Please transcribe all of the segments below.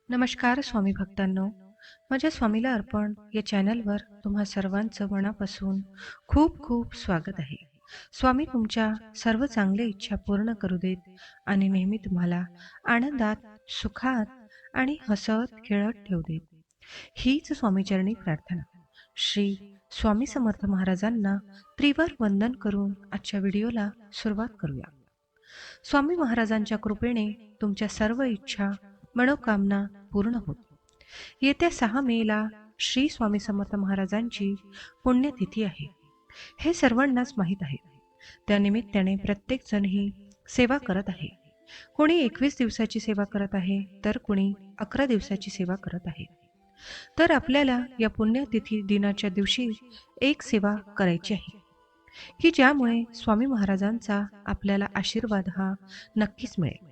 नमस्कार स्वामी भक्तांनो. माझ्या स्वामीला अर्पण या चॅनलवर तुम्हा सर्वांचं मनापासून खूप खूप स्वागत आहे. स्वामी तुमच्या सर्व चांगल्या इच्छा पूर्ण करू देत आणि नेहमी तुम्हाला आनंदात, सुखात आणि हसत खेळत ठेवू देत. हीच स्वामीचरणी प्रार्थना. श्री स्वामी समर्थ महाराजांना त्रिवार वंदन करून आजच्या व्हिडिओला सुरुवात करूया. स्वामी महाराजांच्या कृपेने तुमच्या सर्व इच्छा, मनोकामना पूर्ण होत. येत्या 6 मेला श्री स्वामी समर्थ महाराजांची पुण्यतिथी आहे. हे सर्वांनाच माहीत आहे. त्यानिमित्ताने प्रत्येक जण ही सेवा करत आहे. कोणी 21 दिवसाची सेवा करत आहे, तर कोणी 11 दिवसाची सेवा करत आहे. तर आपल्याला या पुण्यतिथी दिनाच्या दिवशी एक सेवा करायची आहे, की ज्यामुळे स्वामी महाराजांचा आपल्याला आशीर्वाद हा नक्कीच मिळेल.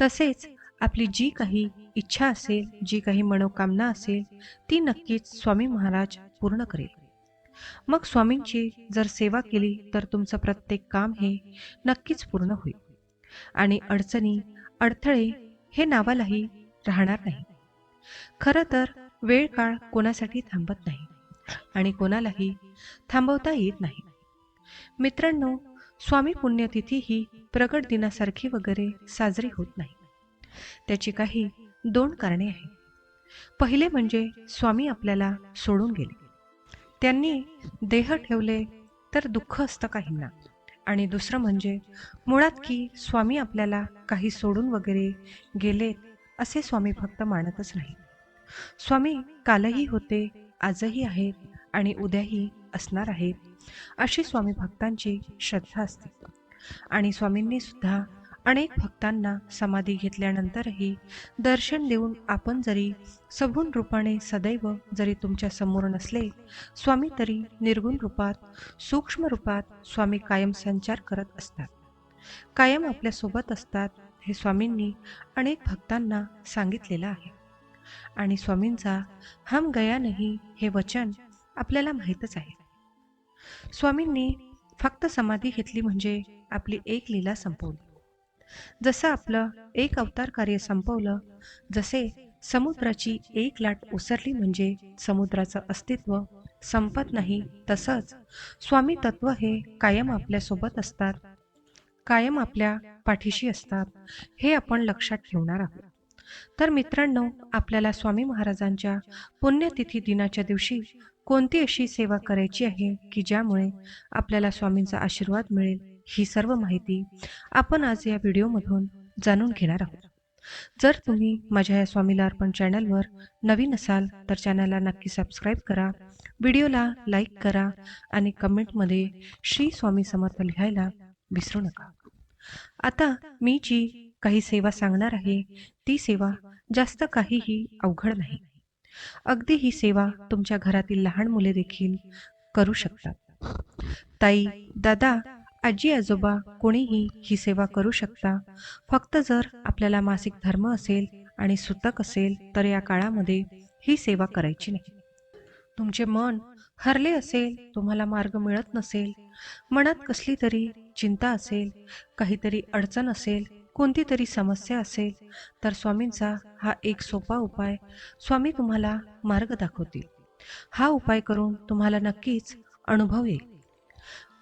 तसेच आपली जी काही इच्छा असेल, जी काही मनोकामना असेल, ती नक्कीच स्वामी महाराज पूर्ण करेल. मग स्वामींची जर सेवा केली तर तुमचं प्रत्येक काम हे नक्कीच पूर्ण होईल आणि अडचणी, अडथळे हे नावालाही राहणार नाही. खरं तर वेळ काळ कोणासाठी थांबत नाही आणि कोणालाही थांबवता येत नाही. मित्रांनो, स्वामी पुण्यतिथी ही प्रगट दिनासारखी वगैरे साजरी होत नाही. त्याची काही 2 कारणे आहेत. पहिले म्हणजे स्वामी आपल्याला सोडून गेले. त्यांनी देह ठेवले तर दुःख असतं काहींना. आणि दुसरं म्हणजे मुळात की स्वामी आपल्याला काही सोडून वगैरे गेलेत असे स्वामी भक्त मानतच नाही. स्वामी कालही होते, आजही आहेत आणि उद्याही असणार आहेत, अशी स्वामी भक्तांची श्रद्धा असते. आणि स्वामींनी सुद्धा अनेक भक्तांना समाधी घेतल्यानंतरही दर्शन देऊन आपण जरी सगुण रूपाने सदैव जरी तुमच्या समोर नसले, स्वामी तरी निर्गुण रूपात, सूक्ष्म रूपात स्वामी कायम संचार करत असतात, कायम आपल्यासोबत असतात. हे स्वामींनी अनेक भक्तांना सांगितलेलं आहे. आणि स्वामींचा हम गया नहीं हे वचन आपल्याला माहीतच आहे. स्वामींनी फक्त समाधी घेतली म्हणजे आपली एक लीला संपवली. जसं आपलं एक अवतार कार्य संपवलं, जसे समुद्राची एक लाट ओसरली म्हणजे समुद्राचं अस्तित्व संपत नाही, तसंच स्वामी तत्व हे कायम आपल्यासोबत असतात, कायम आपल्या पाठीशी असतात, हे आपण लक्षात ठेवणार आहोत. तर मित्रांनो, आपल्याला स्वामी महाराजांच्या पुण्यतिथी दिनाच्या दिवशी कोणती अशी सेवा करायची आहे, की ज्यामुळे आपल्याला स्वामींचा आशीर्वाद मिळेल, ही सर्व माहिती आपण आज या व्हिडिओमधून जाणून घेणार आहोत. जर तुम्ही माझ्या या स्वामीला अर्पण चॅनलवर नवीन असाल तर चॅनलला नक्की सबस्क्राईब करा, व्हिडिओला लाईक करा आणि कमेंटमध्ये श्री स्वामी समर्थ लिहायला विसरू नका. आता मी जी काही सेवा सांगणार आहे, ती सेवा जास्त काहीही अवघड नाही. अगदी ही सेवा तुमच्या घरातील लहान मुले देखील करू शकतात. ताई, दादा, आजी, आजोबा कोणीही ही सेवा करू शकता. फक्त जर आपल्याला मासिक धर्म असेल आणि सुतक असेल तर या काळामध्ये ही सेवा करायची नाही. तुमचे मन हरले असेल, तुम्हाला मार्ग मिळत नसेल, मनात कसली तरी चिंता असेल, काहीतरी अडचण असेल, कोणती तरी समस्या असेल, तर स्वामींचा हा एक सोपा उपाय स्वामी तुम्हाला मार्ग दाखवतील. हा उपाय करून तुम्हाला नक्कीच अनुभव येईल.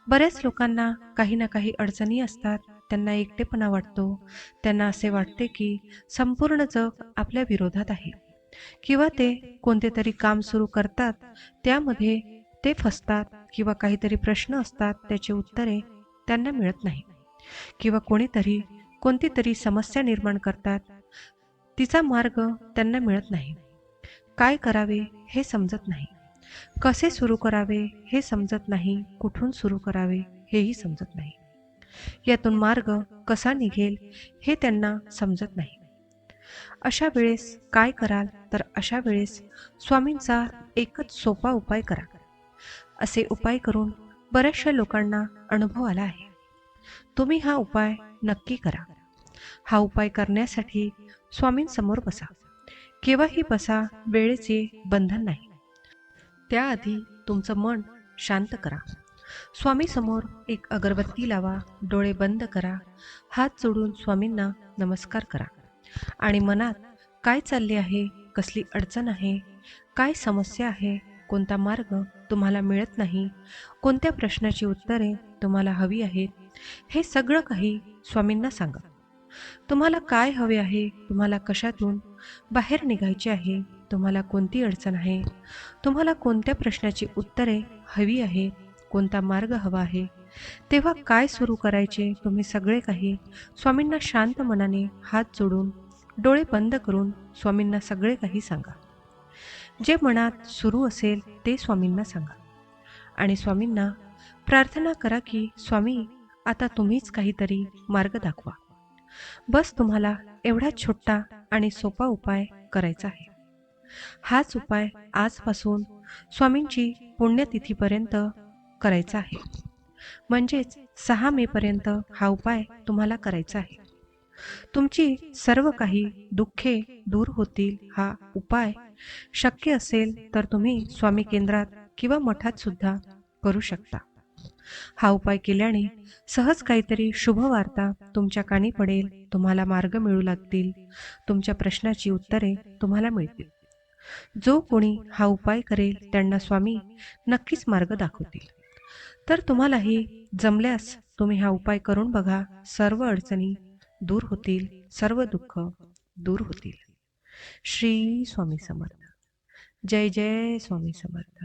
बऱ्याच लोकांना काही ना काही अडचणी असतात, त्यांना एकटेपणा वाटतो, त्यांना असे वाटते की संपूर्ण जग आपल्या विरोधात आहे, किंवा ते कोणते तरी काम सुरू करतात, त्यामध्ये ते फसतात, किंवा काहीतरी प्रश्न असतात, त्याची उत्तरे त्यांना मिळत नाही, किंवा कोणीतरी कोणती तरी समस्या निर्माण करतात, तिचा मार्ग त्यांना मिळत नाही. काय करावे हे समजत नाही, कसे सुरू करावे हे समजत नाही, कुठून सुरू करावे हेही समजत नाही, यातून मार्ग कसा निघेल हे त्यांना समजत नाही. अशा वेळेस काय कराल, तर अशा वेळेस स्वामींचा एकच सोपा उपाय करा. असे उपाय करून बऱ्याचशा लोकांना अनुभव आला आहे. तुम्ही हा उपाय नक्की करा. हा उपाय करण्यासाठी स्वामींसमोर बसा. केव्हाही बसा, वेळेचे बंधन नाही. त्याआधी तुमचं मन शांत करा. स्वामीसमोर एक अगरबत्ती लावा, डोळे बंद करा, हात जोडून स्वामींना नमस्कार करा आणि मनात काय चालले आहे, कसली अडचण आहे, काय समस्या आहे, कोणता मार्ग तुम्हाला मिळत नाही, कोणत्या प्रश्नाची उत्तरे तुम्हाला हवी आहेत, हे सगळं काही स्वामींना सांगा. तुम्हाला काय हवे आहे, तुम्हाला कशातून बाहेर निघायचे आहे, तुम्हाला कोणती अडचण आहे, तुम्हाला कोणत्या प्रश्नाची उत्तरे हवी आहे, कोणता मार्ग हवा आहे, तेव्हा काय सुरू करायचे, तुम्ही सगळे काही स्वामींना शांत मनाने हात जोडून, डोळे बंद करून स्वामींना सगळे काही सांगा. जे मनात सुरू असेल ते स्वामींना सांगा आणि स्वामींना प्रार्थना करा की स्वामी, आता तुम्हीच काहीतरी मार्ग दाखवा. बस तुम्हाला एवढा छोटा आणि सोपा उपाय करायचा आहे. हाच उपाय आजपासून स्वामींची पुण्यतिथीपर्यंत करायचा आहे. म्हणजेच 6 मे पर्यंत हा उपाय तुम्हाला करायचा आहे. तुमची सर्व काही दुःखे दूर होतील. हा उपाय शक्य असेल तर तुम्ही स्वामी केंद्रात किंवा मठात सुद्धा करू शकता. हा उपाय केल्याने सहज काहीतरी शुभ वार्ता तुमच्या कानी पडेल, तुम्हाला मार्ग मिळू लागतील, तुमच्या प्रश्नाची उत्तरे तुम्हाला मिळतील. जो कोणी हा उपाय करेल त्यांना स्वामी नक्कीच मार्ग दाखवतील. तर तुम्हालाही जमल्यास तुम्ही हा उपाय करून बघा. सर्व अडचणी दूर होतील, सर्व दुःख दूर होतील. श्री स्वामी समर्थ. जय जय स्वामी समर्थ.